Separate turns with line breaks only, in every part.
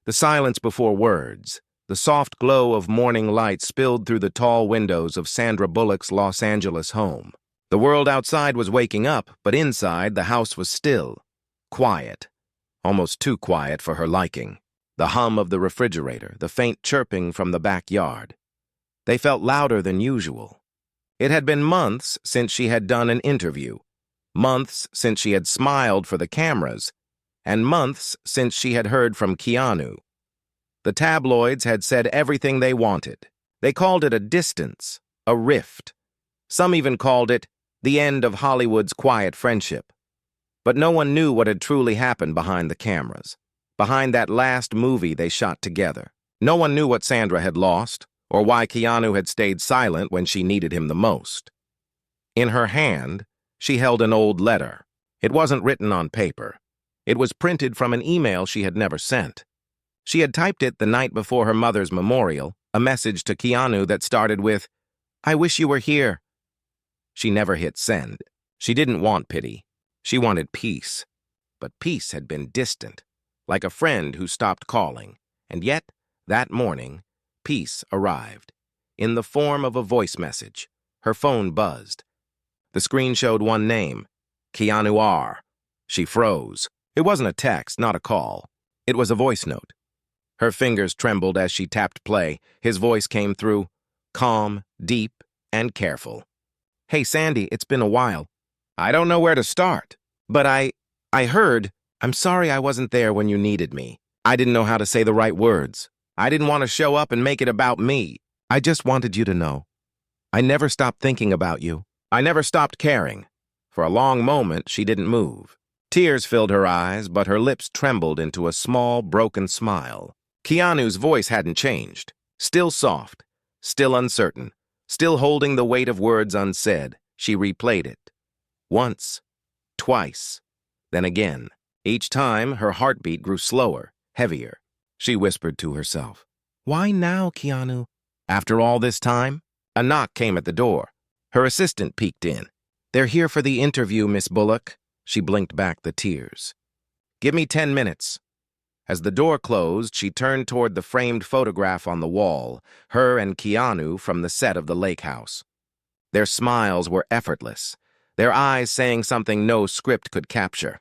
The silence before words, the soft glow of morning light spilled through the tall windows of Sandra Bullock's Los Angeles home. The world outside was waking up, but inside the house was still, quiet, almost too quiet for her liking. The hum of the refrigerator, the faint chirping from the backyard. They felt louder than usual. It had been months since she had done an interview, months since she had smiled for the cameras, and months since she had heard from Keanu. The tabloids had said everything they wanted. They called it a distance, a rift. Some even called it the end of Hollywood's quiet friendship. But no one knew what had truly happened behind the cameras, behind that last movie they shot together. No one knew what Sandra had lost, or why Keanu had stayed silent when she needed him the most. In her hand, she held an old letter. It wasn't written on paper. It was printed from an email she had never sent. She had typed it the night before her mother's memorial, a message to Keanu that started with, "I wish you were here." She never hit send. She didn't want pity. She wanted peace. But peace had been distant, like a friend who stopped calling. And yet, that morning, peace arrived, in the form of a voice message. Her phone buzzed. The screen showed one name, Keanu R. She froze. It wasn't a text, not a call. It was a voice note. Her fingers trembled as she tapped play. His voice came through, calm, deep, and careful. "Hey, Sandy, it's been a while. I don't know where to start, but I heard. I'm sorry I wasn't there when you needed me. I didn't know how to say the right words. I didn't want to show up and make it about me. I just wanted you to know. I never stopped thinking about you. I never stopped caring." For a long moment, she didn't move. Tears filled her eyes, but her lips trembled into a small, broken smile. Keanu's voice hadn't changed. Still soft, still uncertain, still holding the weight of words unsaid. She replayed it. Once, twice, then again. Each time, her heartbeat grew slower, heavier. She whispered to herself, "Why now, Keanu?" After all this time, a knock came at the door. Her assistant peeked in. "They're here for the interview, Miss Bullock." She blinked back the tears. "Give me 10 minutes. As the door closed, she turned toward the framed photograph on the wall, her and Keanu from the set of the lake house. Their smiles were effortless, their eyes saying something no script could capture.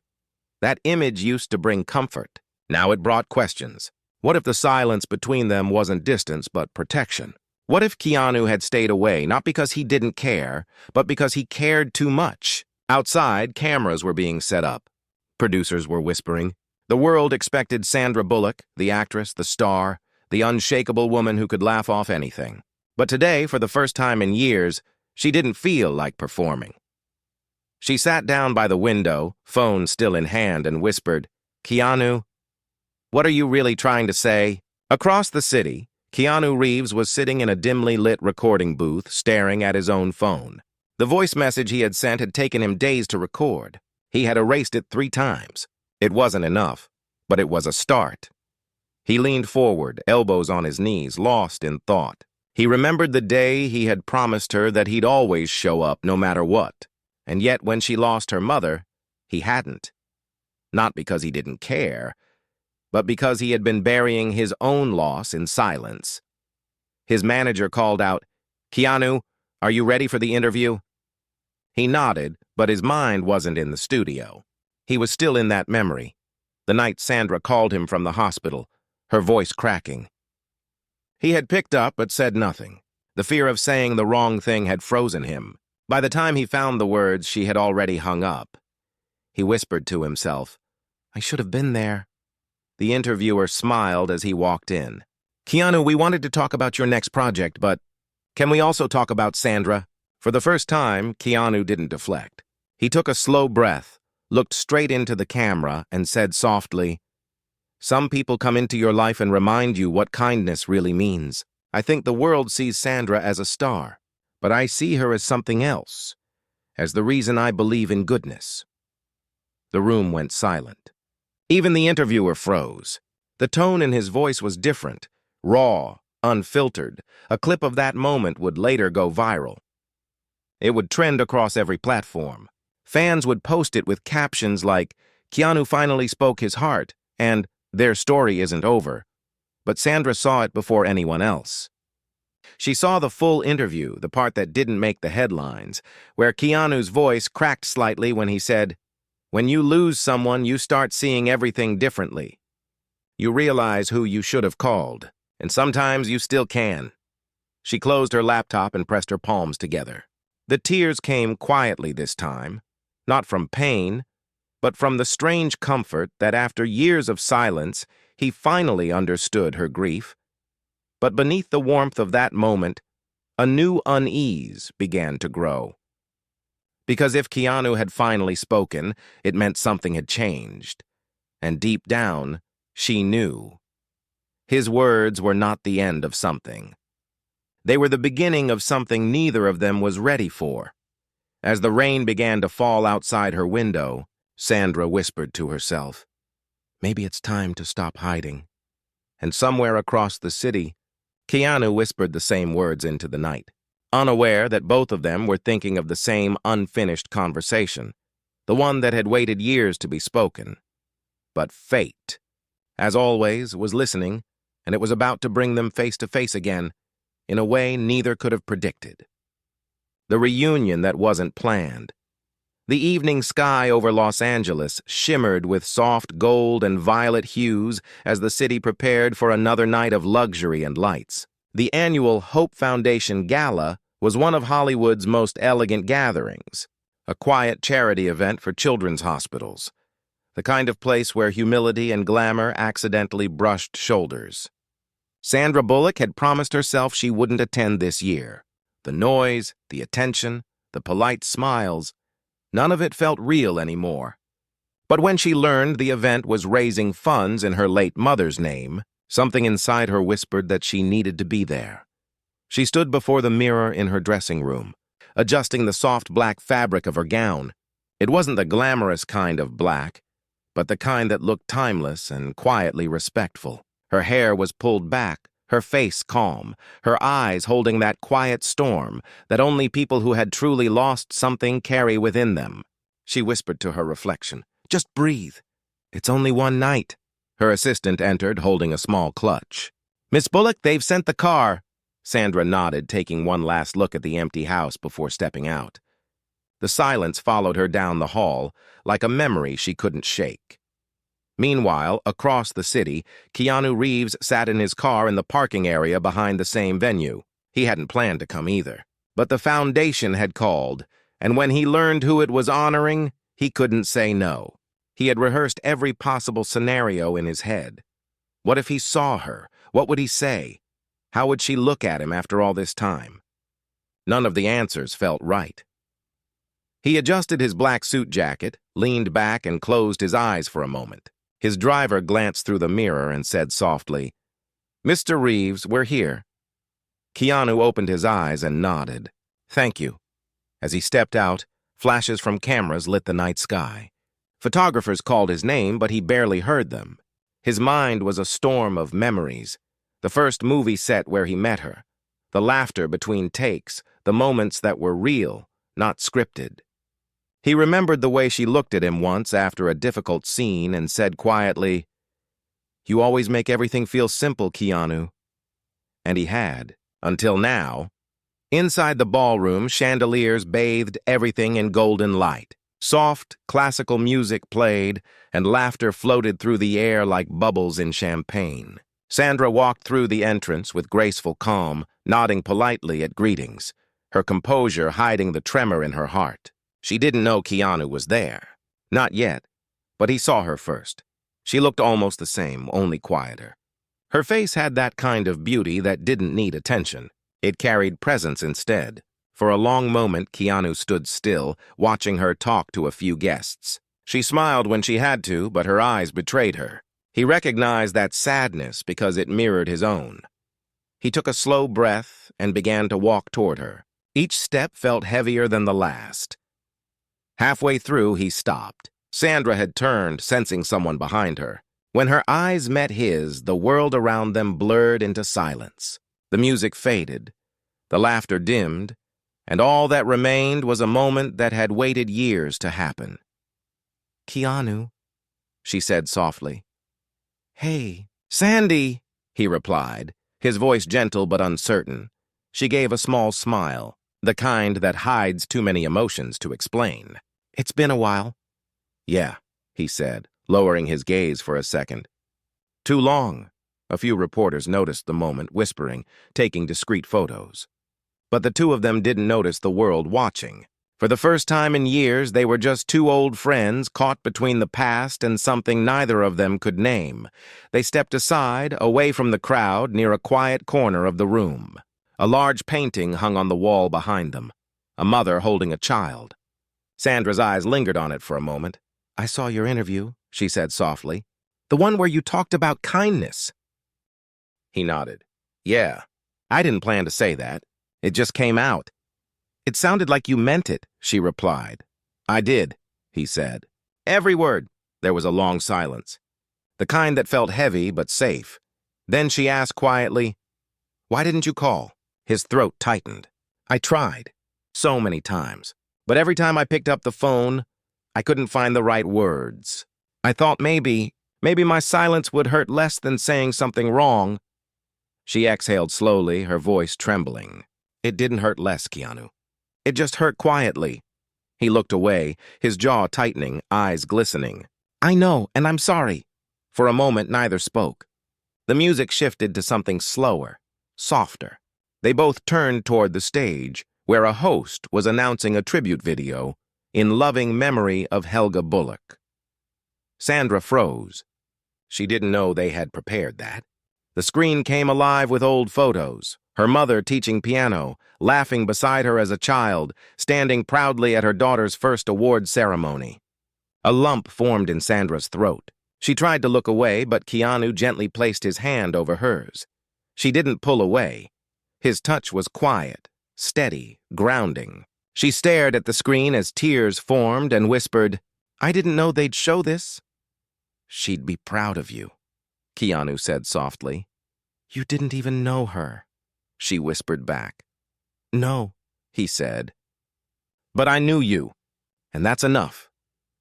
That image used to bring comfort. Now it brought questions. What if the silence between them wasn't distance but protection? What if Keanu had stayed away, not because he didn't care, but because he cared too much? Outside, cameras were being set up. Producers were whispering. The world expected Sandra Bullock, the actress, the star, the unshakable woman who could laugh off anything. But today, for the first time in years, she didn't feel like performing. She sat down by the window, phone still in hand, and whispered, "Keanu, what are you really trying to say?" Across the city, Keanu Reeves was sitting in a dimly lit recording booth, staring at his own phone. The voice message he had sent had taken him days to record. He had erased it 3 times. It wasn't enough, but it was a start. He leaned forward, elbows on his knees, lost in thought. He remembered the day he had promised her that he'd always show up no matter what. And yet when she lost her mother, he hadn't. Not because he didn't care, but because he had been burying his own loss in silence. His manager called out, "Keanu, are you ready for the interview?" He nodded, but his mind wasn't in the studio. He was still in that memory, the night Sandra called him from the hospital, her voice cracking. He had picked up but said nothing. The fear of saying the wrong thing had frozen him. By the time he found the words, she had already hung up. He whispered to himself, "I should have been there." The interviewer smiled as he walked in. "Keanu, we wanted to talk about your next project, but can we also talk about Sandra?" For the first time, Keanu didn't deflect. He took a slow breath, looked straight into the camera, and said softly, "Some people come into your life and remind you what kindness really means. I think the world sees Sandra as a star, but I see her as something else, as the reason I believe in goodness." The room went silent. Even the interviewer froze. The tone in his voice was different, raw, unfiltered. A clip of that moment would later go viral. It would trend across every platform. Fans would post it with captions like, "Keanu finally spoke his heart," and "Their story isn't over," But Sandra saw it before anyone else. She saw the full interview, the part that didn't make the headlines, where Keanu's voice cracked slightly when he said, "When you lose someone, you start seeing everything differently. You realize who you should have called, and sometimes you still can." She closed her laptop and pressed her palms together. The tears came quietly this time, not from pain, but from the strange comfort that after years of silence, he finally understood her grief. But beneath the warmth of that moment, a new unease began to grow. Because if Keanu had finally spoken, it meant something had changed. And deep down, she knew. His words were not the end of something. They were the beginning of something neither of them was ready for. As the rain began to fall outside her window, Sandra whispered to herself, "Maybe it's time to stop hiding." And somewhere across the city, Keanu whispered the same words into the night, unaware that both of them were thinking of the same unfinished conversation, the one that had waited years to be spoken. But fate, as always, was listening, and it was about to bring them face to face again, in a way neither could have predicted. The reunion that wasn't planned. The evening sky over Los Angeles shimmered with soft gold and violet hues as the city prepared for another night of luxury and lights. The annual Hope Foundation Gala was one of Hollywood's most elegant gatherings, a quiet charity event for children's hospitals, the kind of place where humility and glamour accidentally brushed shoulders. Sandra Bullock had promised herself she wouldn't attend this year. The noise, the attention, the polite smiles, none of it felt real anymore. But when she learned the event was raising funds in her late mother's name, something inside her whispered that she needed to be there. She stood before the mirror in her dressing room, adjusting the soft black fabric of her gown. It wasn't the glamorous kind of black, but the kind that looked timeless and quietly respectful. Her hair was pulled back, her face calm, her eyes holding that quiet storm that only people who had truly lost something carry within them. She whispered to her reflection, "Just breathe. It's only one night." Her assistant entered, holding a small clutch. "Miss Bullock, they've sent the car." Sandra nodded, taking one last look at the empty house before stepping out. The silence followed her down the hall, like a memory she couldn't shake. Meanwhile, across the city, Keanu Reeves sat in his car in the parking area behind the same venue. He hadn't planned to come either. But the foundation had called, and when he learned who it was honoring, he couldn't say no. He had rehearsed every possible scenario in his head. What if he saw her? What would he say? How would she look at him after all this time? None of the answers felt right. He adjusted his black suit jacket, leaned back, and closed his eyes for a moment. His driver glanced through the mirror and said softly, "Mr. Reeves, we're here." Keanu opened his eyes and nodded. "Thank you." As he stepped out, flashes from cameras lit the night sky. Photographers called his name, but he barely heard them. His mind was a storm of memories. The first movie set where he met her. The laughter between takes, the moments that were real, not scripted. He remembered the way she looked at him once after a difficult scene and said quietly, "You always make everything feel simple, Keanu." And he had, until now. Inside the ballroom, chandeliers bathed everything in golden light. Soft, classical music played, and laughter floated through the air like bubbles in champagne. Sandra walked through the entrance with graceful calm, nodding politely at greetings, her composure hiding the tremor in her heart. She didn't know Keanu was there. Not yet, but he saw her first. She looked almost the same, only quieter. Her face had that kind of beauty that didn't need attention. It carried presence instead. For a long moment, Keanu stood still, watching her talk to a few guests. She smiled when she had to, but her eyes betrayed her. He recognized that sadness because it mirrored his own. He took a slow breath and began to walk toward her. Each step felt heavier than the last. Halfway through, he stopped. Sandra had turned, sensing someone behind her. When her eyes met his, the world around them blurred into silence. The music faded, the laughter dimmed, and all that remained was a moment that had waited years to happen. "Keanu," she said softly. "Hey, Sandy!" he replied, his voice gentle but uncertain. She gave a small smile, the kind that hides too many emotions to explain. It's been a while. Yeah, he said, lowering his gaze for a second. Too long. A few reporters noticed the moment, whispering, taking discreet photos. But the two of them didn't notice the world watching. For the first time in years, they were just two old friends caught between the past and something neither of them could name. They stepped aside, away from the crowd, near a quiet corner of the room. A large painting hung on the wall behind them, a mother holding a child. Sandra's eyes lingered on it for a moment. I saw your interview, she said softly. The one where you talked about kindness. He nodded. Yeah, I didn't plan to say that. It just came out. It sounded like you meant it, she replied. I did, he said. Every word. There was a long silence, the kind that felt heavy but safe. Then she asked quietly, Why didn't you call? His throat tightened. I tried, so many times. But every time I picked up the phone, I couldn't find the right words. I thought maybe my silence would hurt less than saying something wrong. She exhaled slowly, her voice trembling. It didn't hurt less, Keanu. It just hurt quietly. He looked away, his jaw tightening, eyes glistening. I know, and I'm sorry. For a moment, neither spoke. The music shifted to something slower, softer. They both turned toward the stage, where a host was announcing a tribute video in loving memory of Helga Bullock. Sandra froze. She didn't know they had prepared that. The screen came alive with old photos. Her mother teaching piano, laughing beside her as a child, standing proudly at her daughter's first award ceremony. A lump formed in Sandra's throat. She tried to look away, but Keanu gently placed his hand over hers. She didn't pull away. His touch was quiet, steady, grounding. She stared at the screen as tears formed and whispered, I didn't know they'd show this. She'd be proud of you, Keanu said softly. You didn't even know her, she whispered back. No, he said. But I knew you, and that's enough.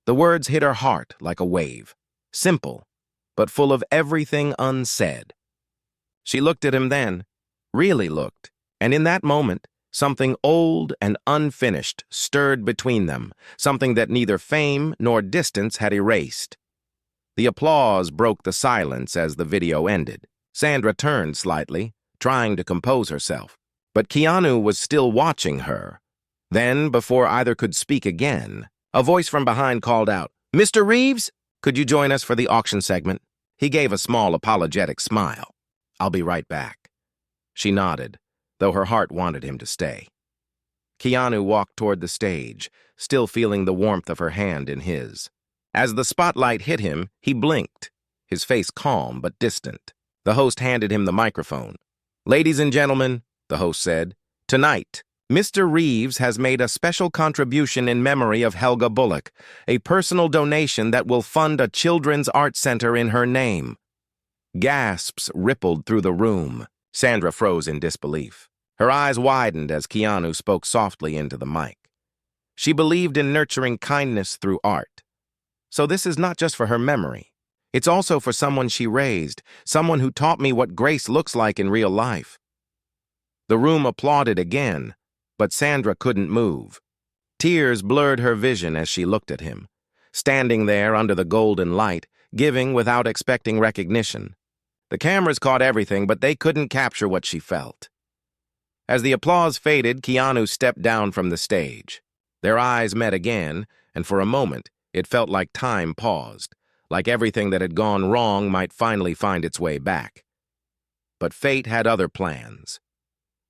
The words hit her heart like a wave, simple, but full of everything unsaid. She looked at him then, really looked, and in that moment, something old and unfinished stirred between them, something that neither fame nor distance had erased. The applause broke the silence as the video ended. Sandra turned slightly, trying to compose herself. But Keanu was still watching her. Then, before either could speak again, a voice from behind called out, Mr. Reeves, could you join us for the auction segment? He gave a small apologetic smile. I'll be right back. She nodded, though her heart wanted him to stay. Keanu walked toward the stage, still feeling the warmth of her hand in his. As the spotlight hit him, he blinked, his face calm but distant. The host handed him the microphone. Ladies and gentlemen, the host said, tonight, Mr. Reeves has made a special contribution in memory of Helga Bullock, a personal donation that will fund a children's art center in her name. Gasps rippled through the room. Sandra froze in disbelief. Her eyes widened as Keanu spoke softly into the mic. She believed in nurturing kindness through art. So this is not just for her memory. It's also for someone she raised, someone who taught me what grace looks like in real life. The room applauded again, but Sandra couldn't move. Tears blurred her vision as she looked at him, standing there under the golden light, giving without expecting recognition. The cameras caught everything, but they couldn't capture what she felt. As the applause faded, Keanu stepped down from the stage. Their eyes met again, and for a moment, it felt like time paused, like everything that had gone wrong might finally find its way back. But fate had other plans.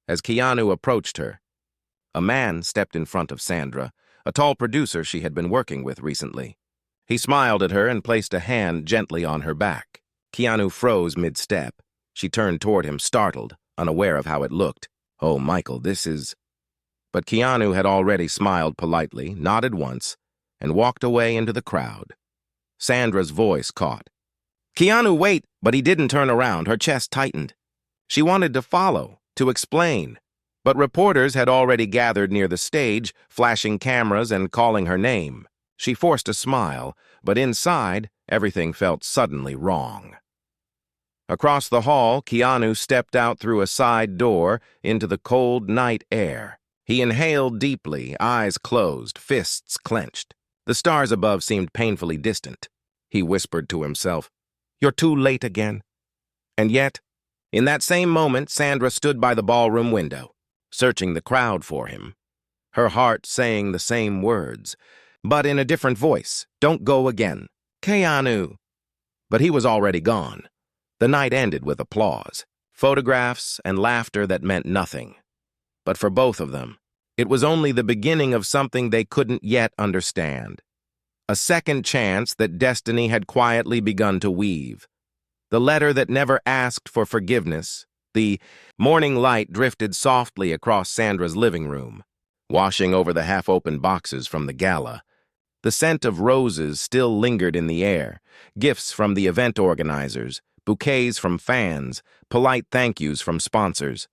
As Keanu approached her, a man stepped in front of Sandra, a tall producer she had been working with recently. He smiled at her and placed a hand gently on her back. Keanu froze mid-step. She turned toward him, startled, unaware of how it looked. Oh, Michael, this is... But Keanu had already smiled politely, nodded once, and walked away into the crowd. Sandra's voice caught. Keanu, wait! But he didn't turn around. Her chest tightened. She wanted to follow, to explain. But reporters had already gathered near the stage, flashing cameras and calling her name. She forced a smile, but inside, everything felt suddenly wrong. Across the hall, Keanu stepped out through a side door into the cold night air. He inhaled deeply, eyes closed, fists clenched. The stars above seemed painfully distant. He whispered to himself, "You're too late again." And yet, in that same moment, Sandra stood by the ballroom window, searching the crowd for him, her heart saying the same words, but in a different voice. "Don't go again. Keanu." But he was already gone. The night ended with applause, photographs, and laughter that meant nothing. But for both of them, it was only the beginning of something they couldn't yet understand. A second chance that destiny had quietly begun to weave. The letter that never asked for forgiveness. The morning light drifted softly across Sandra's living room, washing over the half-open boxes from the gala. The scent of roses still lingered in the air, gifts from the event organizers, bouquets from fans, polite thank yous from sponsors.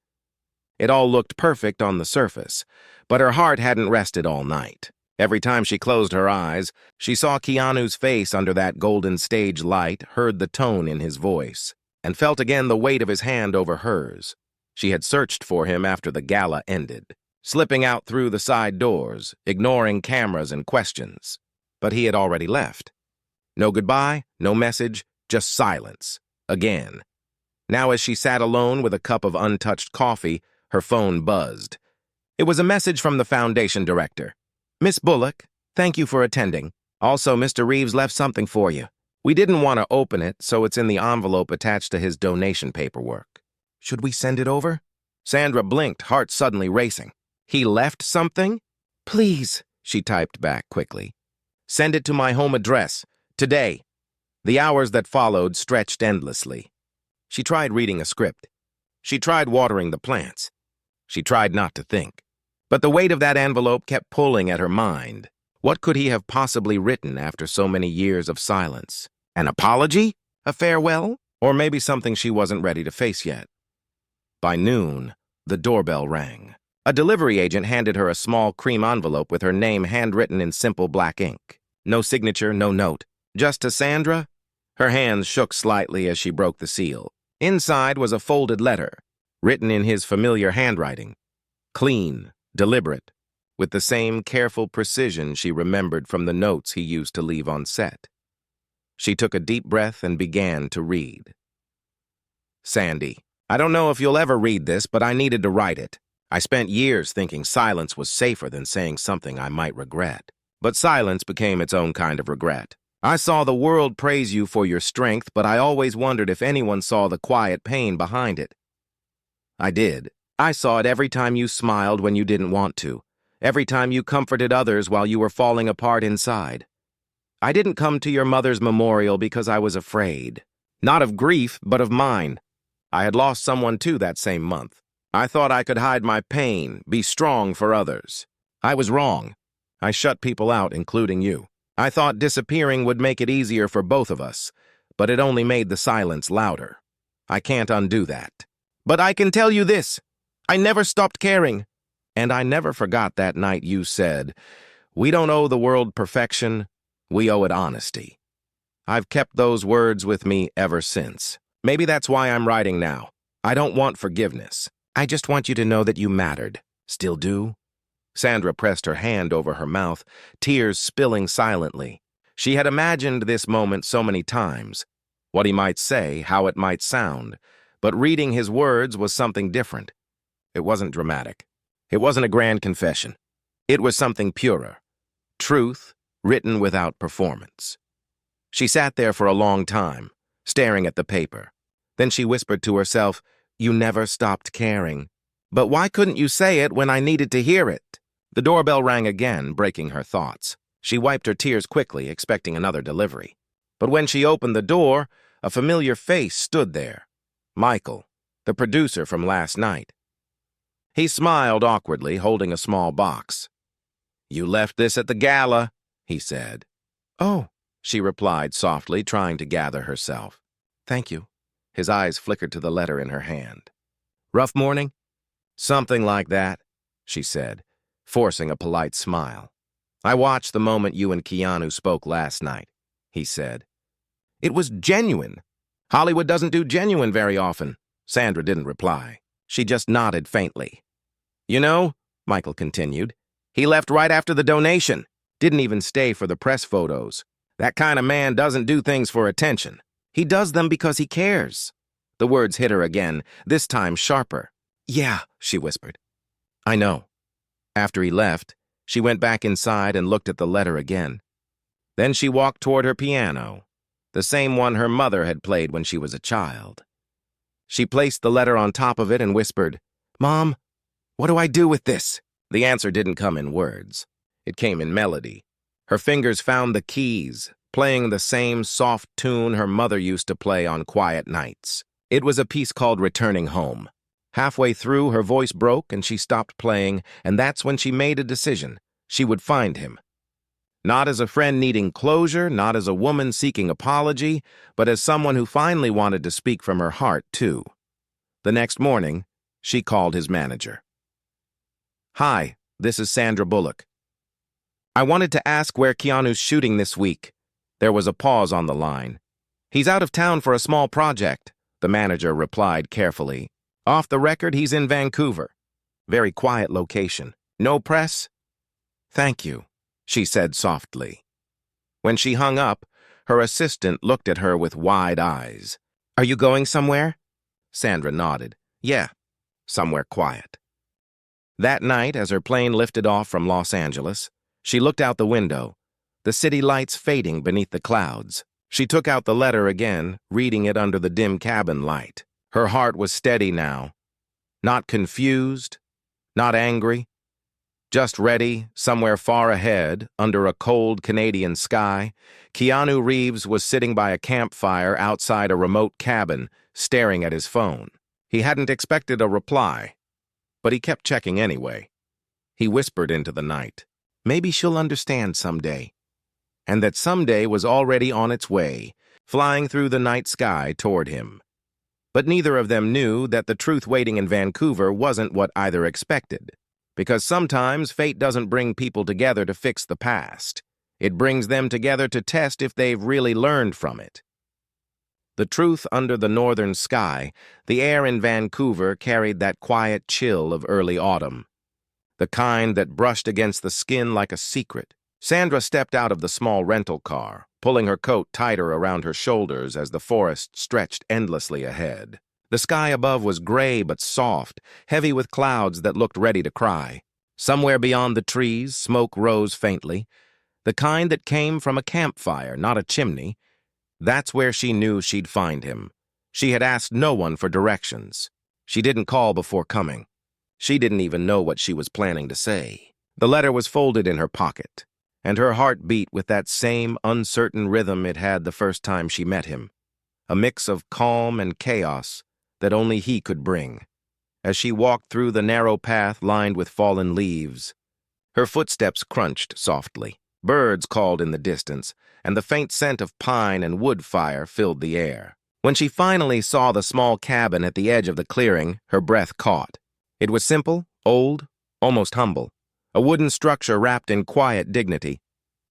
It all looked perfect on the surface, but her heart hadn't rested all night. Every time she closed her eyes, she saw Keanu's face under that golden stage light, heard the tone in his voice, and felt again the weight of his hand over hers. She had searched for him after the gala ended, slipping out through the side doors, ignoring cameras and questions. But he had already left. No goodbye, no message, just silence. Again. Now as she sat alone with a cup of untouched coffee, her phone buzzed. It was a message from the foundation director. "Miss Bullock, thank you for attending. Also, Mr. Reeves left something for you. We didn't want to open it, so it's in the envelope attached to his donation paperwork. Should we send it over?" Sandra blinked, heart suddenly racing. "He left something?" "Please," she typed back quickly. "Send it to my home address. Today." The hours that followed stretched endlessly. She tried reading a script. She tried watering the plants. She tried not to think. But the weight of that envelope kept pulling at her mind. What could he have possibly written after so many years of silence? An apology? A farewell? Or maybe something she wasn't ready to face yet? By noon, the doorbell rang. A delivery agent handed her a small cream envelope with her name handwritten in simple black ink. No signature, no note. Just to Sandra? Her hands shook slightly as she broke the seal. Inside was a folded letter, written in his familiar handwriting. Clean, deliberate, with the same careful precision she remembered from the notes he used to leave on set. She took a deep breath and began to read. "Sandy, I don't know if you'll ever read this, but I needed to write it. I spent years thinking silence was safer than saying something I might regret. But silence became its own kind of regret. I saw the world praise you for your strength, but I always wondered if anyone saw the quiet pain behind it. I did. I saw it every time you smiled when you didn't want to, every time you comforted others while you were falling apart inside. I didn't come to your mother's memorial because I was afraid. Not of grief, but of mine. I had lost someone too that same month. I thought I could hide my pain, be strong for others. I was wrong. I shut people out, including you. I thought disappearing would make it easier for both of us, but it only made the silence louder. I can't undo that. But I can tell you this. I never stopped caring. And I never forgot that night you said, 'We don't owe the world perfection, we owe it honesty.' I've kept those words with me ever since. Maybe that's why I'm writing now. I don't want forgiveness. I just want you to know that you mattered. Still do?" Sandra pressed her hand over her mouth, tears spilling silently. She had imagined this moment so many times. What he might say, how it might sound. But reading his words was something different. It wasn't dramatic. It wasn't a grand confession. It was something purer. Truth, written without performance. She sat there for a long time, staring at the paper. Then she whispered to herself, "You never stopped caring. But why couldn't you say it when I needed to hear it?" The doorbell rang again, breaking her thoughts. She wiped her tears quickly, expecting another delivery. But when she opened the door, a familiar face stood there. Michael, the producer from last night. He smiled awkwardly, holding a small box. "You left this at the gala," he said. "Oh," she replied softly, trying to gather herself. "Thank you." His eyes flickered to the letter in her hand. "Rough morning?" "Something like that," she said, forcing a polite smile. "I watched the moment you and Keanu spoke last night," he said. "It was genuine. Hollywood doesn't do genuine very often. Sandra didn't reply. She just nodded faintly. You know, Michael continued, he left right after the donation. Didn't even stay for the press photos. That kind of man doesn't do things for attention. He does them because he cares. The words hit her again, this time sharper. Yeah, she whispered. I know. After he left, she went back inside and looked at the letter again. Then she walked toward her piano, the same one her mother had played when she was a child. She placed the letter on top of it and whispered, Mom, what do I do with this? The answer didn't come in words. It came in melody. Her fingers found the keys, playing the same soft tune her mother used to play on quiet nights. It was a piece called Returning Home. Halfway through, her voice broke and she stopped playing, and that's when she made a decision. She would find him. Not as a friend needing closure, not as a woman seeking apology, but as someone who finally wanted to speak from her heart, too. The next morning, she called his manager. Hi, this is Sandra Bullock. I wanted to ask where Keanu's shooting this week. There was a pause on the line. He's out of town for a small project, the manager replied carefully. Off the record, he's in Vancouver. Very quiet location. No press? Thank you, she said softly. When she hung up, her assistant looked at her with wide eyes. Are you going somewhere? Sandra nodded. Yeah, somewhere quiet. That night, as her plane lifted off from Los Angeles, she looked out the window, the city lights fading beneath the clouds. She took out the letter again, reading it under the dim cabin light. Her heart was steady now. Not confused, not angry. Just ready, somewhere far ahead, under a cold Canadian sky, Keanu Reeves was sitting by a campfire outside a remote cabin, staring at his phone. He hadn't expected a reply, but he kept checking anyway. He whispered into the night, maybe she'll understand someday. And that someday was already on its way, flying through the night sky toward him. But neither of them knew that the truth waiting in Vancouver wasn't what either expected. Because sometimes fate doesn't bring people together to fix the past. It brings them together to test if they've really learned from it. The truth under the northern sky, the air in Vancouver carried that quiet chill of early autumn. The kind that brushed against the skin like a secret. Sandra stepped out of the small rental car, pulling her coat tighter around her shoulders as the forest stretched endlessly ahead. The sky above was gray but soft, heavy with clouds that looked ready to cry. Somewhere beyond the trees, smoke rose faintly, the kind that came from a campfire, not a chimney. That's where she knew she'd find him. She had asked no one for directions. She didn't call before coming. She didn't even know what she was planning to say. The letter was folded in her pocket, and her heart beat with that same uncertain rhythm it had the first time she met him. A mix of calm and chaos that only he could bring. As she walked through the narrow path lined with fallen leaves, her footsteps crunched softly. Birds called in the distance, and the faint scent of pine and wood fire filled the air. When she finally saw the small cabin at the edge of the clearing, her breath caught. It was simple, old, almost humble, a wooden structure wrapped in quiet dignity,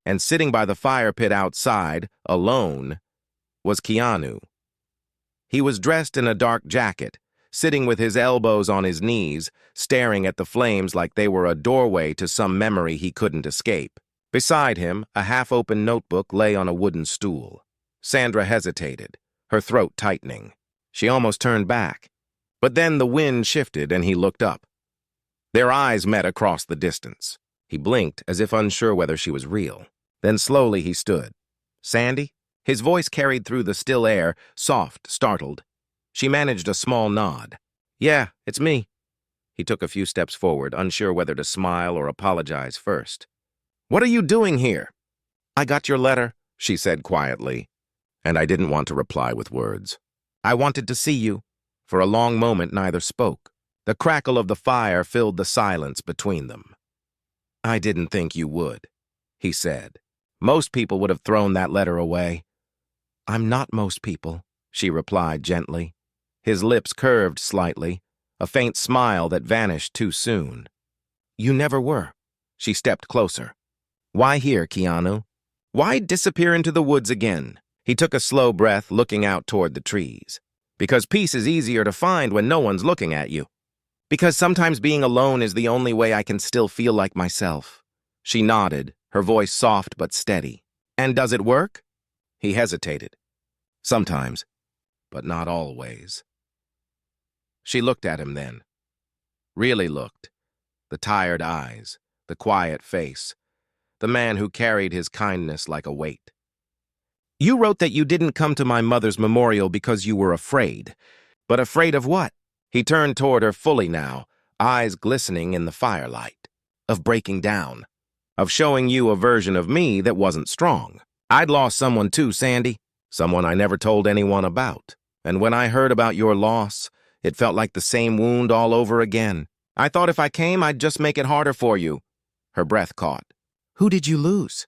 and sitting by the fire pit outside, alone, was Keanu. He was dressed in a dark jacket, sitting with his elbows on his knees, staring at the flames like they were a doorway to some memory he couldn't escape. Beside him, a half-open notebook lay on a wooden stool. Sandra hesitated, her throat tightening. She almost turned back. But then the wind shifted and he looked up. Their eyes met across the distance. He blinked as if unsure whether she was real. Then slowly he stood. Sandy? His voice carried through the still air, soft, startled. She managed a small nod. Yeah, it's me. He took a few steps forward, unsure whether to smile or apologize first. What are you doing here? I got your letter, she said quietly, and I didn't want to reply with words. I wanted to see you. For a long moment, neither spoke. The crackle of the fire filled the silence between them. I didn't think you would, he said. Most people would have thrown that letter away. I'm not most people, she replied gently. His lips curved slightly, a faint smile that vanished too soon. You never were. She stepped closer. Why here, Keanu? Why disappear into the woods again? He took a slow breath, looking out toward the trees. Because peace is easier to find when no one's looking at you. Because sometimes being alone is the only way I can still feel like myself. She nodded, her voice soft but steady. And does it work? He hesitated. Sometimes, but not always. She looked at him then. Really looked. The tired eyes, the quiet face, the man who carried his kindness like a weight. You wrote that you didn't come to my mother's memorial because you were afraid. But afraid of what? He turned toward her fully now, eyes glistening in the firelight. Of breaking down. Of showing you a version of me that wasn't strong. I'd lost someone too, Sandy. Someone I never told anyone about. And when I heard about your loss, it felt like the same wound all over again. I thought if I came, I'd just make it harder for you. Her breath caught. Who did you lose?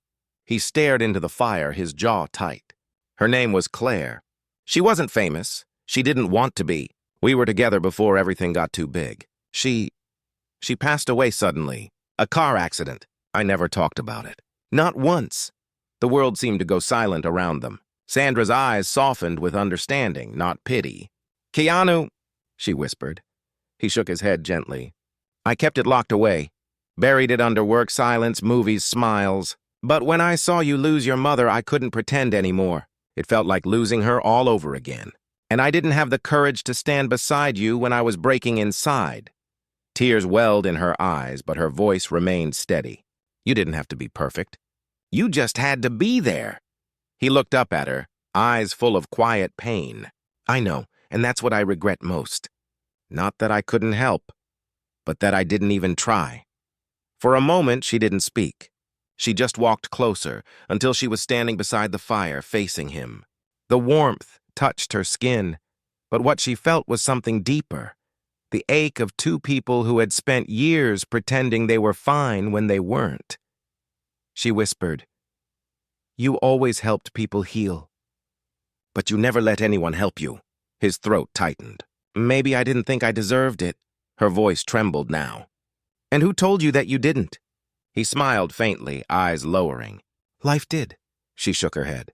He stared into the fire, his jaw tight. Her name was Claire. She wasn't famous. She didn't want to be. We were together before everything got too big. She passed away suddenly. A car accident. I never talked about it. Not once. The world seemed to go silent around them. Sandra's eyes softened with understanding, not pity. Keanu, she whispered. He shook his head gently. I kept it locked away. Buried it under work silence, movies, smiles. But when I saw you lose your mother, I couldn't pretend anymore. It felt like losing her all over again. And I didn't have the courage to stand beside you when I was breaking inside. Tears welled in her eyes, but her voice remained steady. You didn't have to be perfect. You just had to be there. He looked up at her, eyes full of quiet pain. I know, and that's what I regret most. Not that I couldn't help, but that I didn't even try. For a moment, she didn't speak. She just walked closer until she was standing beside the fire, facing him. The warmth touched her skin, but what she felt was something deeper. The ache of two people who had spent years pretending they were fine when they weren't. She whispered, You always helped people heal. But you never let anyone help you. His throat tightened. Maybe I didn't think I deserved it. Her voice trembled now. And who told you that you didn't? He smiled faintly, eyes lowering. Life did. She shook her head.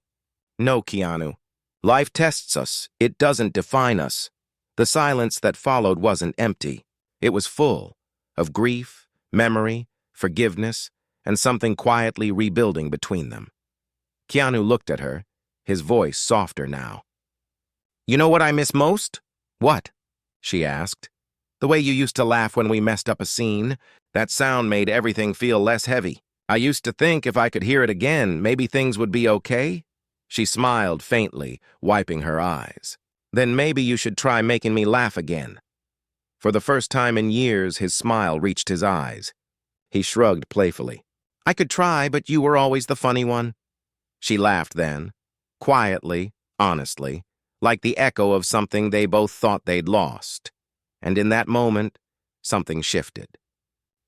No, Keanu. Life tests us. It doesn't define us. The silence that followed wasn't empty. It was full of grief, memory, forgiveness, and something quietly rebuilding between them. Keanu looked at her, his voice softer now. You know what I miss most? What? She asked. The way you used to laugh when we messed up a scene. That sound made everything feel less heavy. I used to think if I could hear it again, maybe things would be okay. She smiled faintly, wiping her eyes. Then maybe you should try making me laugh again. For the first time in years, his smile reached his eyes. He shrugged playfully. I could try, but you were always the funny one. She laughed then, quietly, honestly, like the echo of something they both thought they'd lost. And in that moment, something shifted.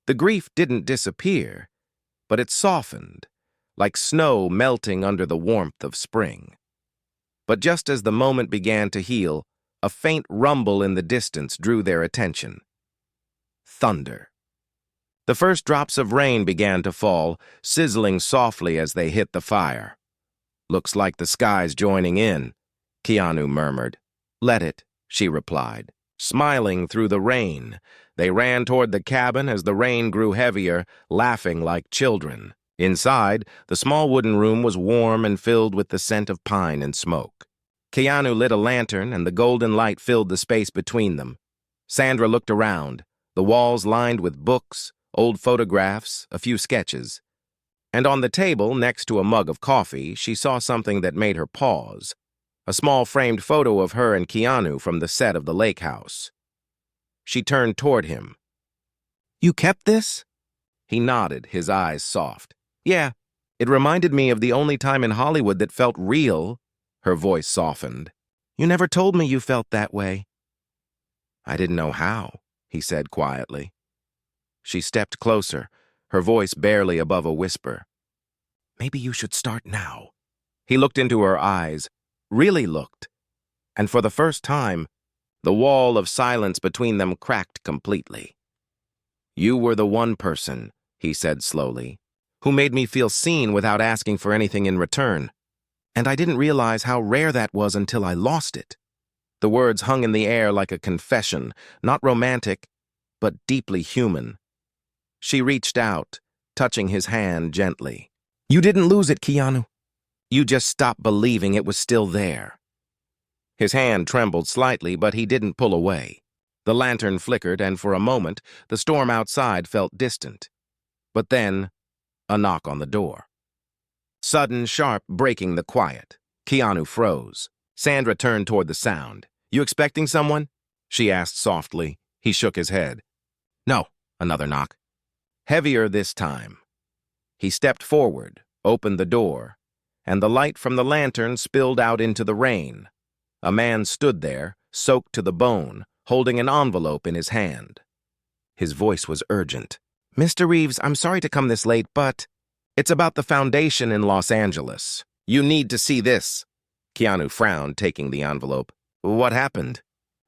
The grief didn't disappear, but it softened, like snow melting under the warmth of spring. But just as the moment began to heal, a faint rumble in the distance drew their attention. Thunder. The first drops of rain began to fall, sizzling softly as they hit the fire. Looks like the sky's joining in, Keanu murmured. Let it, she replied. Smiling through the rain, they ran toward the cabin as the rain grew heavier, laughing like children. Inside, the small wooden room was warm and filled with the scent of pine and smoke. Keanu lit a lantern, and the golden light filled the space between them. Sandra looked around, the walls lined with books, old photographs, a few sketches. And on the table, next to a mug of coffee, she saw something that made her pause. A small framed photo of her and Keanu from the set of the lake house. She turned toward him. You kept this? He nodded, his eyes soft. Yeah, it reminded me of the only time in Hollywood that felt real. Her voice softened. You never told me you felt that way. I didn't know how, he said quietly. She stepped closer, her voice barely above a whisper. Maybe you should start now. He looked into her eyes, really looked, and for the first time, the wall of silence between them cracked completely. You were the one person, he said slowly, who made me feel seen without asking for anything in return. And I didn't realize how rare that was until I lost it. The words hung in the air like a confession, not romantic, but deeply human. She reached out, touching his hand gently. You didn't lose it, Keanu. You just stopped believing it was still there. His hand trembled slightly, but he didn't pull away. The lantern flickered, and for a moment, the storm outside felt distant. But then, a knock on the door. Sudden, sharp, breaking the quiet. Keanu froze. Sandra turned toward the sound. You expecting someone? She asked softly. He shook his head. No, another knock. Heavier this time. He stepped forward, opened the door, and the light from the lantern spilled out into the rain. A man stood there, soaked to the bone, holding an envelope in his hand. His voice was urgent. Mr. Reeves, I'm sorry to come this late, but it's about the foundation in Los Angeles. You need to see this. Keanu frowned, taking the envelope. What happened?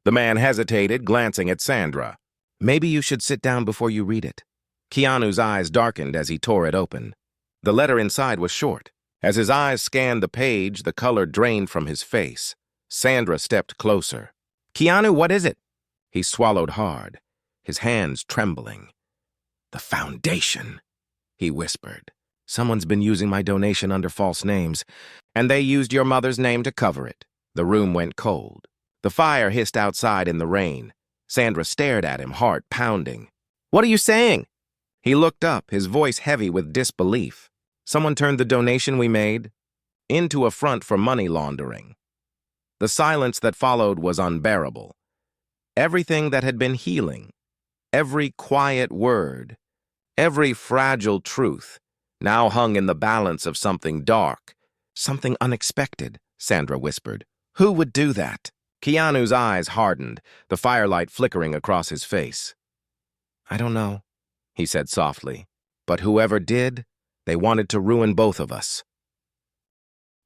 The man hesitated, glancing at Sandra. Maybe you should sit down before you read it. Keanu's eyes darkened as he tore it open. The letter inside was short. As his eyes scanned the page, the color drained from his face. Sandra stepped closer. Keanu, what is it? He swallowed hard, his hands trembling. The foundation, he whispered. Someone's been using my donation under false names, and they used your mother's name to cover it. The room went cold. The fire hissed outside in the rain. Sandra stared at him, heart pounding. What are you saying? He looked up, his voice heavy with disbelief. Someone turned the donation we made into a front for money laundering. The silence that followed was unbearable. Everything that had been healing, every quiet word, every fragile truth, now hung in the balance of something dark, something unexpected, Sandra whispered. Who would do that? Keanu's eyes hardened, the firelight flickering across his face. I don't know, he said softly, but whoever did, they wanted to ruin both of us.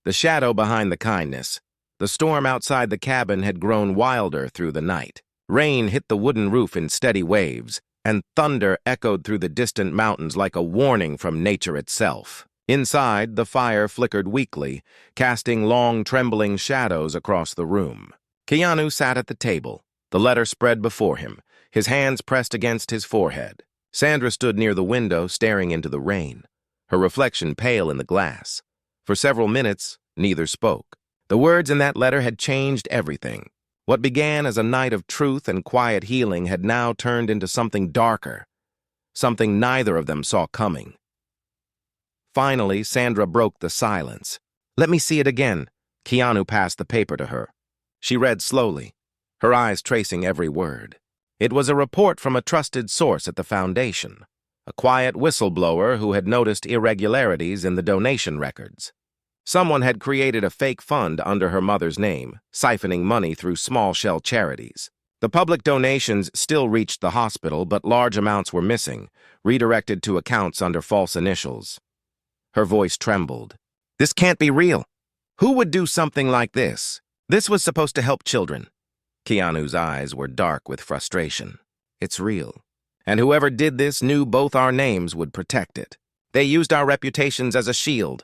The shadow behind the kindness. The storm outside the cabin had grown wilder through the night. Rain hit the wooden roof in steady waves, and thunder echoed through the distant mountains like a warning from nature itself. Inside, the fire flickered weakly, casting long, trembling shadows across the room. Keanu sat at the table, the letter spread before him, his hands pressed against his forehead. Sandra stood near the window, staring into the rain, her reflection pale in the glass. For several minutes, neither spoke. The words in that letter had changed everything. What began as a night of truth and quiet healing had now turned into something darker, something neither of them saw coming. Finally, Sandra broke the silence. Let me see it again. Keanu passed the paper to her. She read slowly, her eyes tracing every word. It was a report from a trusted source at the foundation, a quiet whistleblower who had noticed irregularities in the donation records. Someone had created a fake fund under her mother's name, siphoning money through small-shell charities. The public donations still reached the hospital, but large amounts were missing, redirected to accounts under false initials. Her voice trembled. This can't be real. Who would do something like this? This was supposed to help children. Keanu's eyes were dark with frustration. It's real. And whoever did this knew both our names would protect it. They used our reputations as a shield.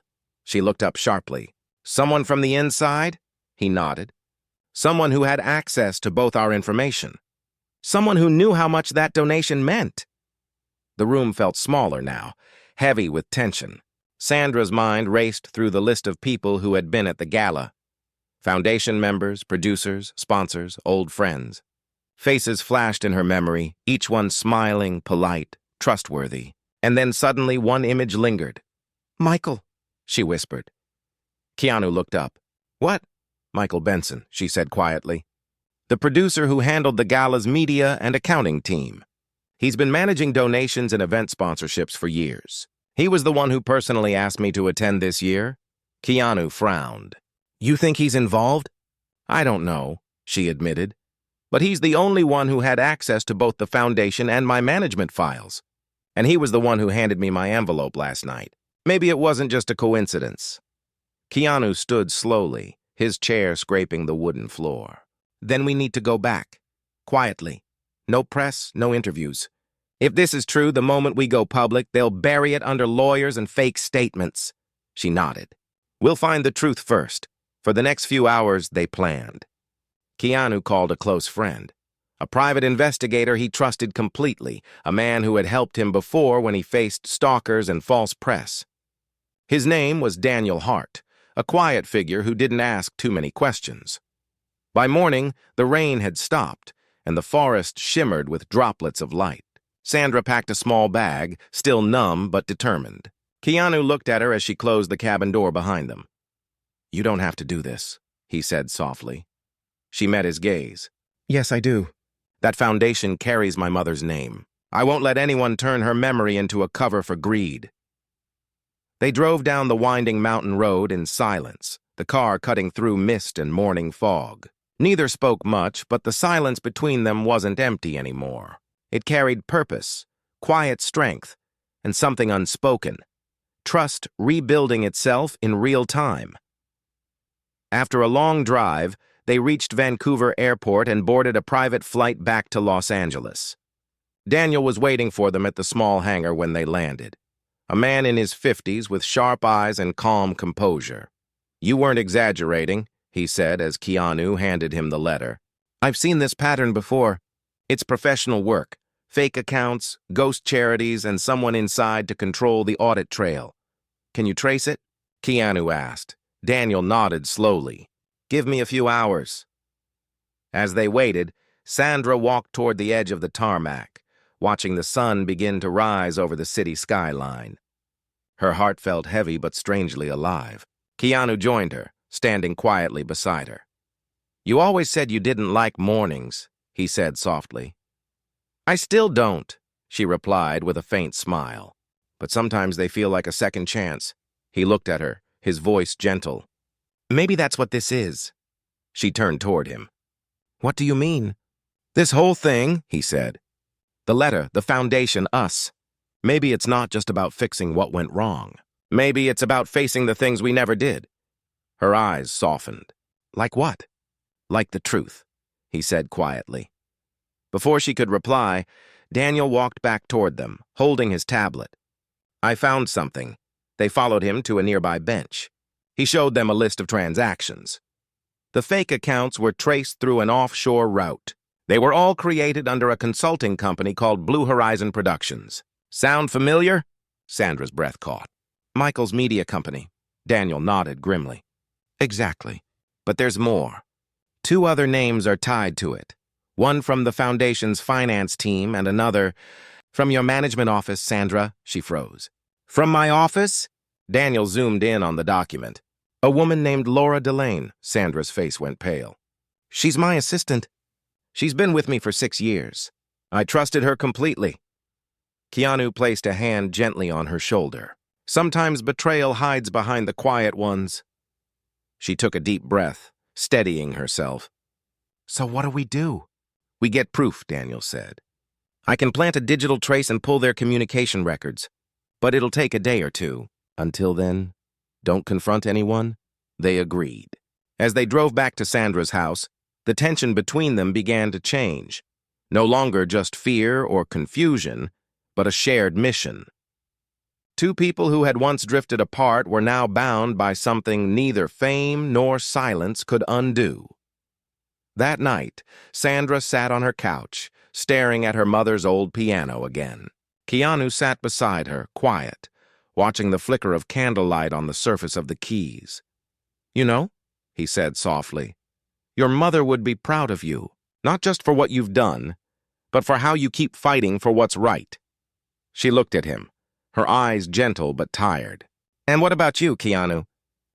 She looked up sharply. Someone from the inside? He nodded. Someone who had access to both our information. Someone who knew how much that donation meant. The room felt smaller now, heavy with tension. Sandra's mind raced through the list of people who had been at the gala. Foundation members, producers, sponsors, old friends. Faces flashed in her memory, each one smiling, polite, trustworthy. And then suddenly one image lingered. Michael, she whispered. Keanu looked up. What? Michael Benson, she said quietly. The producer who handled the gala's media and accounting team. He's been managing donations and event sponsorships for years. He was the one who personally asked me to attend this year. Keanu frowned. You think he's involved? I don't know, she admitted. But he's the only one who had access to both the foundation and my management files. And he was the one who handed me my envelope last night. Maybe it wasn't just a coincidence. Keanu stood slowly, his chair scraping the wooden floor. Then we need to go back. Quietly. No press, no interviews. If this is true, the moment we go public, they'll bury it under lawyers and fake statements. She nodded. We'll find the truth first. For the next few hours, they planned. Keanu called a close friend. A private investigator he trusted completely, a man who had helped him before when he faced stalkers and false press. His name was Daniel Hart, a quiet figure who didn't ask too many questions. By morning, the rain had stopped, and the forest shimmered with droplets of light. Sandra packed a small bag, still numb but determined. Keanu looked at her as she closed the cabin door behind them. "You don't have to do this," he said softly. She met his gaze. "Yes, I do. That foundation carries my mother's name. I won't let anyone turn her memory into a cover for greed." They drove down the winding mountain road in silence, the car cutting through mist and morning fog. Neither spoke much, but the silence between them wasn't empty anymore. It carried purpose, quiet strength, and something unspoken. Trust rebuilding itself in real time. After a long drive, they reached Vancouver Airport and boarded a private flight back to Los Angeles. Daniel was waiting for them at the small hangar when they landed. A man in his 50s with sharp eyes and calm composure. "You weren't exaggerating," he said as Keanu handed him the letter. "I've seen this pattern before. It's professional work. Fake accounts, ghost charities, and someone inside to control the audit trail. Can you trace it?" Keanu asked. Daniel nodded slowly. "Give me a few hours." As they waited, Sandra walked toward the edge of the tarmac, watching the sun begin to rise over the city skyline. Her heart felt heavy but strangely alive. Keanu joined her, standing quietly beside her. "You always said you didn't like mornings," he said softly. "I still don't," she replied with a faint smile. "But sometimes they feel like a second chance." He looked at her, his voice gentle. "Maybe that's what this is." She turned toward him. "What do you mean?" "This whole thing," he said. "The letter, the foundation, us. Maybe it's not just about fixing what went wrong. Maybe it's about facing the things we never did." Her eyes softened. "Like what?" "Like the truth," he said quietly. Before she could reply, Daniel walked back toward them, holding his tablet. "I found something." They followed him to a nearby bench. He showed them a list of transactions. The fake accounts were traced through an offshore route. They were all created under a consulting company called Blue Horizon Productions. "Sound familiar?" Sandra's breath caught. "Michael's media company." Daniel nodded grimly. "Exactly. But there's more. 2 other names are tied to it. One from the Foundation's finance team and another from your management office, Sandra." She froze. "From my office?" Daniel zoomed in on the document. "A woman named Laura Delane." Sandra's face went pale. "She's my assistant. She's been with me for 6 years. I trusted her completely." Keanu placed a hand gently on her shoulder. "Sometimes betrayal hides behind the quiet ones." She took a deep breath, steadying herself. "So what do we do?" "We get proof," Daniel said. "I can plant a digital trace and pull their communication records. But it'll take a day or 2. Until then, don't confront anyone." They agreed. As they drove back to Sandra's house, the tension between them began to change. No longer just fear or confusion, but a shared mission. 2 people who had once drifted apart were now bound by something neither fame nor silence could undo. That night, Sandra sat on her couch, staring at her mother's old piano again. Keanu sat beside her, quiet, watching the flicker of candlelight on the surface of the keys. "You know," he said softly, "your mother would be proud of you, not just for what you've done, but for how you keep fighting for what's right." She looked at him, her eyes gentle but tired. "And what about you, Keanu?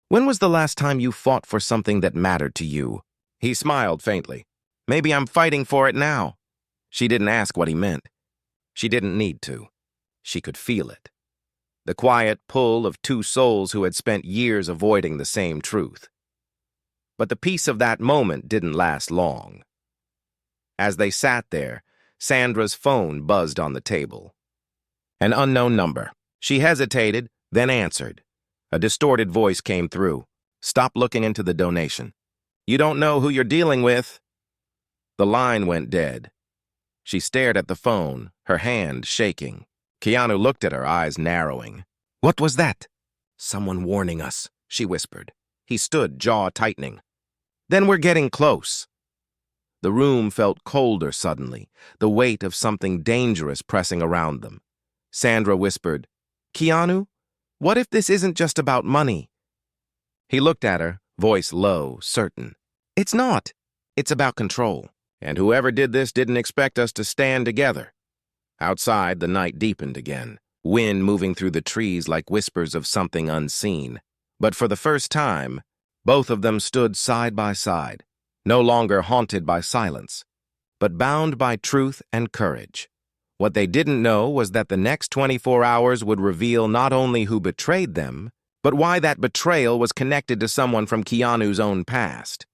When was the last time you fought for something that mattered to you?" He smiled faintly. "Maybe I'm fighting for it now." She didn't ask what he meant. She didn't need to. She could feel it. The quiet pull of 2 souls who had spent years avoiding the same truth. But the peace of that moment didn't last long. As they sat there, Sandra's phone buzzed on the table. An unknown number. She hesitated, then answered. A distorted voice came through. "Stop looking into the donation. You don't know who you're dealing with." The line went dead. She stared at the phone, her hand shaking. Keanu looked at her, eyes narrowing. "What was that?" "Someone warning us," she whispered. He stood, jaw tightening. Then we're getting close. The room felt colder suddenly, the weight of something dangerous pressing around them. Sandra whispered, Keanu, what if this isn't just about money? He looked at her, voice low, certain. It's not. It's about control. And whoever did this didn't expect us to stand together. Outside, the night deepened again, wind moving through the trees like whispers of something unseen. But for the first time, both of them stood side by side, no longer haunted by silence, but bound by truth and courage. What they didn't know was that the next 24 hours would reveal not only who betrayed them, but why that betrayal was connected to someone from Keanu's own past.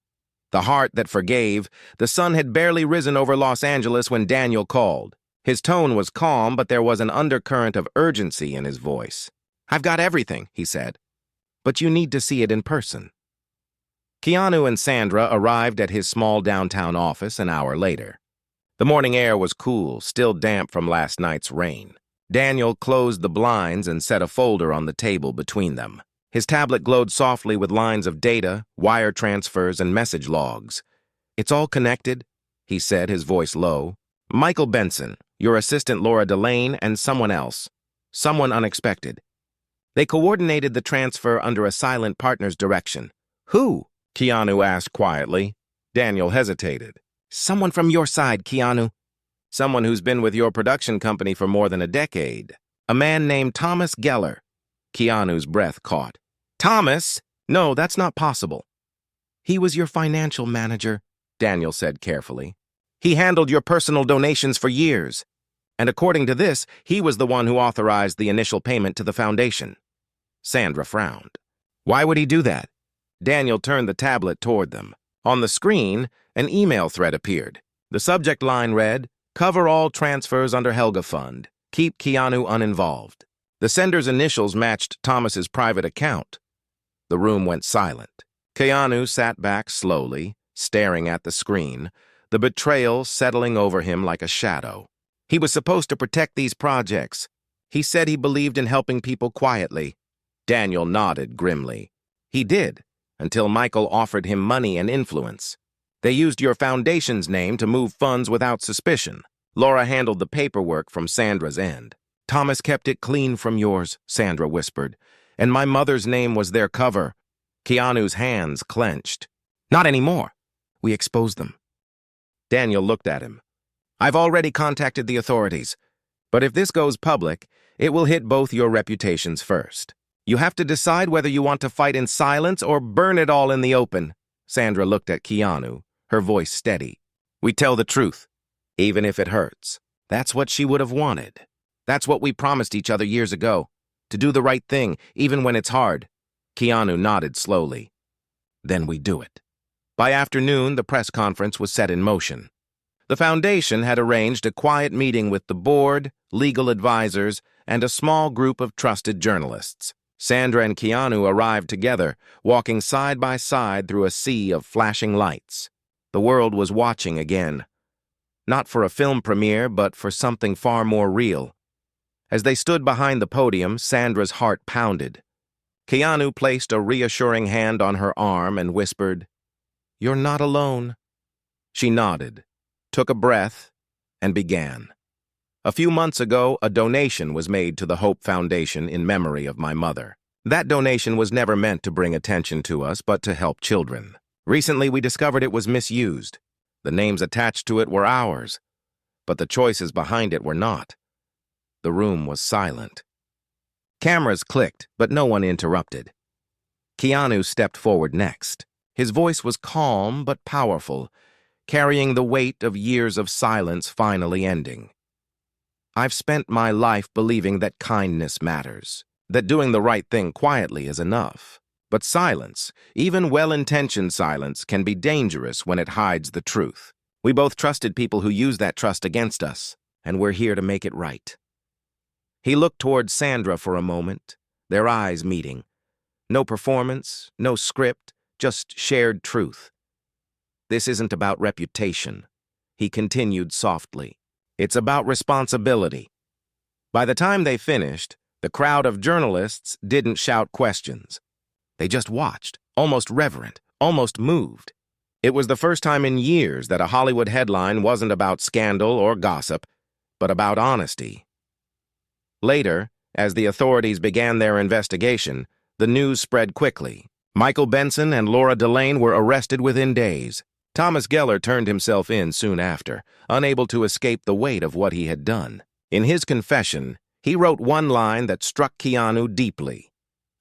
The heart that forgave, the sun had barely risen over Los Angeles when Daniel called. His tone was calm, but there was an undercurrent of urgency in his voice. I've got everything, he said, but you need to see it in person. Keanu and Sandra arrived at his small downtown office an hour later. The morning air was cool, still damp from last night's rain. Daniel closed the blinds and set a folder on the table between them. His tablet glowed softly with lines of data, wire transfers, and message logs. It's all connected, he said, his voice low. Michael Benson, your assistant Laura Delane, and someone else. Someone unexpected. They coordinated the transfer under a silent partner's direction. Who? Keanu asked quietly. Daniel hesitated. Someone from your side, Keanu. Someone who's been with your production company for more than a decade. A man named Thomas Geller. Keanu's breath caught. Thomas? No, that's not possible. He was your financial manager, Daniel said carefully. He handled your personal donations for years. And according to this, he was the one who authorized the initial payment to the foundation. Sandra frowned. Why would he do that? Daniel turned the tablet toward them. On the screen, an email thread appeared. The subject line read, Cover all transfers under Helga Fund. Keep Keanu uninvolved. The sender's initials matched Thomas's private account. The room went silent. Keanu sat back slowly, staring at the screen, the betrayal settling over him like a shadow. He was supposed to protect these projects. He said he believed in helping people quietly. Daniel nodded grimly. He did, until Michael offered him money and influence. They used your foundation's name to move funds without suspicion. Laura handled the paperwork from Sandra's end. Thomas kept it clean from yours, Sandra whispered, and my mother's name was their cover. Keanu's hands clenched. Not anymore. We exposed them. Daniel looked at him. I've already contacted the authorities, but if this goes public, it will hit both your reputations first. You have to decide whether you want to fight in silence or burn it all in the open. Sandra looked at Keanu, her voice steady. We tell the truth, even if it hurts. That's what she would have wanted. That's what we promised each other years ago, to do the right thing, even when it's hard. Keanu nodded slowly. Then we do it. By afternoon, the press conference was set in motion. The foundation had arranged a quiet meeting with the board, legal advisors, and a small group of trusted journalists. Sandra and Keanu arrived together, walking side by side through a sea of flashing lights. The world was watching again. Not for a film premiere, but for something far more real. As they stood behind the podium, Sandra's heart pounded. Keanu placed a reassuring hand on her arm and whispered, You're not alone. She nodded, took a breath, and began. A few months ago, a donation was made to the Hope Foundation in memory of my mother. That donation was never meant to bring attention to us, but to help children. Recently, we discovered it was misused. The names attached to it were ours, but the choices behind it were not. The room was silent. Cameras clicked, but no one interrupted. Keanu stepped forward next. His voice was calm but powerful, carrying the weight of years of silence finally ending. I've spent my life believing that kindness matters, that doing the right thing quietly is enough. But silence, even well-intentioned silence, can be dangerous when it hides the truth. We both trusted people who use that trust against us, and we're here to make it right. He looked toward Sandra for a moment, their eyes meeting. No performance, no script, just shared truth. This isn't about reputation, he continued softly. It's about responsibility. By the time they finished, the crowd of journalists didn't shout questions. They just watched, almost reverent, almost moved. It was the first time in years that a Hollywood headline wasn't about scandal or gossip, but about honesty. Later, as the authorities began their investigation, the news spread quickly. Michael Benson and Laura Delane were arrested within days. Thomas Geller turned himself in soon after, unable to escape the weight of what he had done. In his confession, he wrote one line that struck Keanu deeply.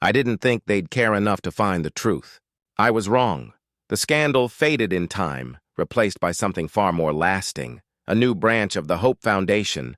"I didn't think they'd care enough to find the truth. I was wrong. The scandal faded in time, replaced by something far more lasting, a new branch of the Hope Foundation,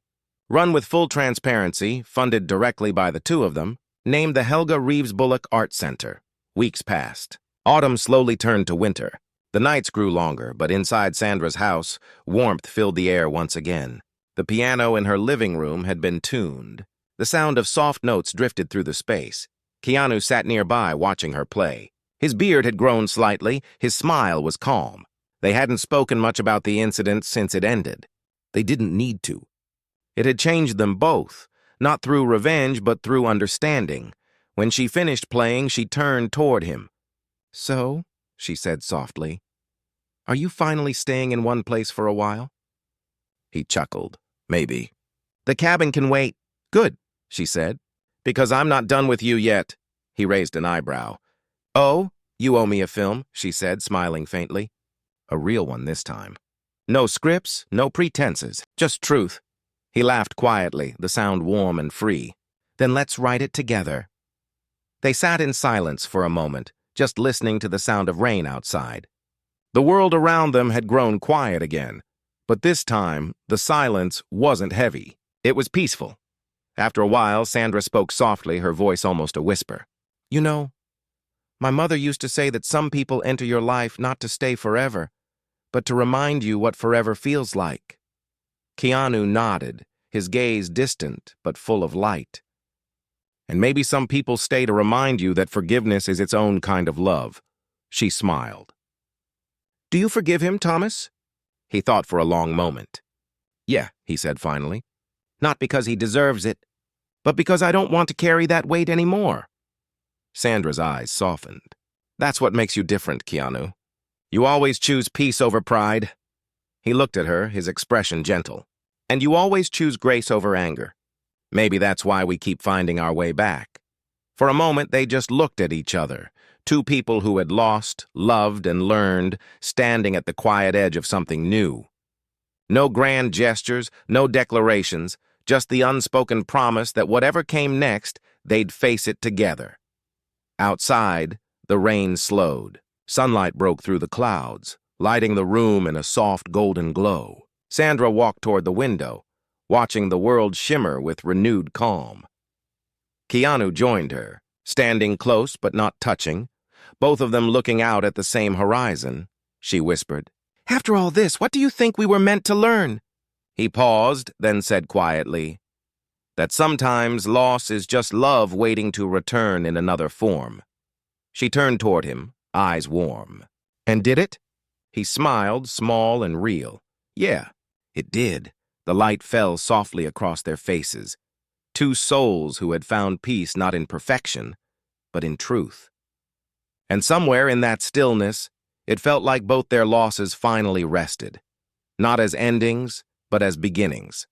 run with full transparency, funded directly by the two of them, named the Helga Reeves Bullock Art Center." Weeks passed. Autumn slowly turned to winter. The nights grew longer, but inside Sandra's house, warmth filled the air once again. The piano in her living room had been tuned. The sound of soft notes drifted through the space. Keanu sat nearby watching her play. His beard had grown slightly, his smile was calm. They hadn't spoken much about the incident since it ended. They didn't need to. It had changed them both, not through revenge but through understanding. When she finished playing, she turned toward him. "So," she said softly, "are you finally staying in one place for a while?" He chuckled. "Maybe." "The cabin can wait." "Good," she said, "because I'm not done with you yet." He raised an eyebrow. "Oh, you owe me a film," she said, smiling faintly. A real one this time. No scripts, no pretenses, just truth. He laughed quietly, the sound warm and free. "Then let's write it together." They sat in silence for a moment, just listening to the sound of rain outside. The world around them had grown quiet again, but this time the silence wasn't heavy. It was peaceful. After a while, Sandra spoke softly, her voice almost a whisper. "You know, my mother used to say that some people enter your life not to stay forever, but to remind you what forever feels like." Keanu nodded, his gaze distant but full of light. "And maybe some people stay to remind you that forgiveness is its own kind of love." She smiled. "Do you forgive him, Thomas?" He thought for a long moment. "Yeah," he said finally. "Not because he deserves it, but because I don't want to carry that weight anymore." Sandra's eyes softened. "That's what makes you different, Keanu. You always choose peace over pride." He looked at her, his expression gentle. "And you always choose grace over anger. Maybe that's why we keep finding our way back." For a moment, they just looked at each other, two people who had lost, loved, and learned, standing at the quiet edge of something new. No grand gestures, no declarations, just the unspoken promise that whatever came next, they'd face it together. Outside, the rain slowed. Sunlight broke through the clouds, lighting the room in a soft golden glow. Sandra walked toward the window, watching the world shimmer with renewed calm. Keanu joined her, standing close but not touching, both of them looking out at the same horizon. She whispered, "After all this, what do you think we were meant to learn?" He paused, then said quietly, "That sometimes loss is just love waiting to return in another form." She turned toward him, eyes warm. "And did it?" He smiled, small and real. "Yeah, it did." The light fell softly across their faces. Two souls who had found peace not in perfection, but in truth. And somewhere in that stillness, it felt like both their losses finally rested. Not as endings, but as beginnings.